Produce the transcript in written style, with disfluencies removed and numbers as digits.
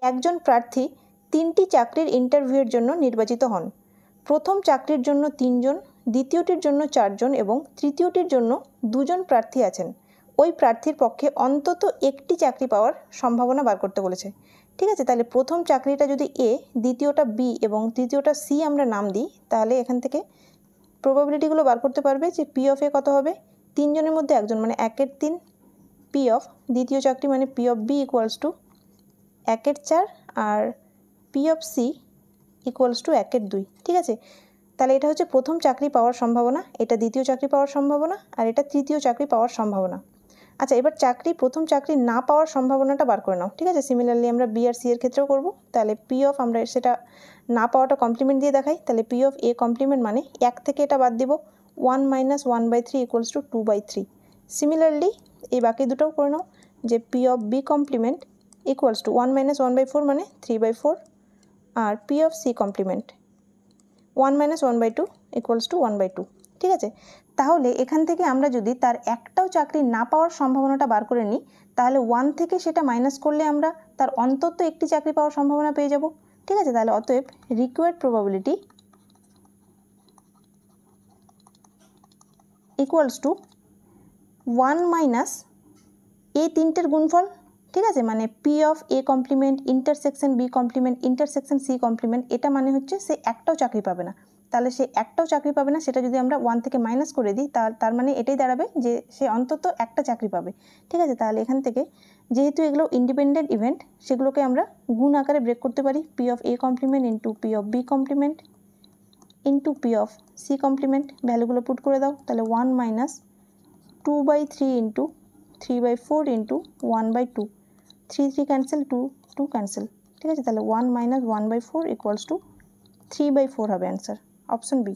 একজন প্রার্থী 3টি চাকরির ইন্টারভিউয়ের জন্য নির্বাচিত হন। প্রথম চাকরির জন্য 3 জন, দ্বিতীয়টির জন্য 4 জন এবং তৃতীয়টির জন্য 2 জন প্রার্থী আছেন। ওই প্রার্থীর পক্ষে অন্তত একটি চাকরি পাওয়ার সম্ভাবনা বার করতে বলেছে। ঠিক আছে, তাহলে প্রথম চাকরিটা যদি এ, দ্বিতীয়টা বি এবং তৃতীয়টা সি আমরা নাম দিই, তাহলে এখান থেকে প্রবাবিলিটিগুলো বার করতে পারবে যে পি অফ এ কত হবে, 3 জনের মধ্যে 1 জন মানে 1/3, পি অফ দ্বিতীয় চাকরি মানে P of B equals to 1/4 আর P of C equals to 1/2। ঠিক আছে, তাহলে এটা হচ্ছে প্রথম চাকরি পাওয়ার সম্ভাবনা, এটা দ্বিতীয় চাকরি পাওয়ার সম্ভাবনা আর এটা তৃতীয় চাকরি পাওয়ার সম্ভাবনা। আচ্ছা, এবার প্রথম চাকরি না পাওয়ার সম্ভাবনাটা বার করে নাও। ঠিক আছে, সিমিলারলি আমরা বি আর সি এর ক্ষেত্রেও করবো। তাহলে পি অফ আমরা সেটা না পাওয়াটা কমপ্লিমেন্ট দিয়ে দেখাই, তাহলে পি অফ এ কমপ্লিমেন্ট মানে 1 থেকে এটা বাদ দিব, 1 - 1/3 ইকুয়ালস টু 2/3। সিমিলারলি এই বাকি দুটোও করে নাও, যে P of B complement equals to 1 - 1/4 মানে 3/4 আর P of C complement 1 - 1/2 equals to 1/2। ঠিক আছে, তাহলে এখান থেকে আমরা যদি তার একটাও চাকরি না পাওয়ার সম্ভাবনাটা বার করে নিই, তাহলে 1 থেকে সেটা মাইনাস করলে আমরা তার অন্তত একটি চাকরি পাওয়ার সম্ভাবনা পেয়ে যাব। ঠিক আছে, তাহলে অতএব required probability equals to 1 minus এই তিনটের গুণফল। ঠিক আছে, মানে P of A complement intersection B complement intersection C complement, এটা মানে হচ্ছে সে একটাও চাকরি পাবে না। তাহলে সে একটাও চাকরি পাবে না, সেটা যদি আমরা 1 থেকে মাইনাস করে দিই, তার মানে এটাই দাঁড়াবে যে সে অন্তত একটা চাকরি পাবে। ঠিক আছে, তাহলে এখান থেকে যেহেতু এগুলো ইন্ডিপেন্ডেন্ট ইভেন্ট, সেগুলোকে আমরা গুণ আকারে ব্রেক করতে পারি, P of A complement into P of B complement into P of C complement. ভ্যালুগুলো পুট করে দাও, তাহলে 1 - 2/3 ইন্টু 3/4 ইন্টু 1/2, 3 3 ক্যান্সেল, 2 2 ক্যান্সেল। ঠিক আছে, তাহলে 1 - 1/4 ইকুয়ালস টু 3/4 হবে অ্যান্সার, অপশন বি।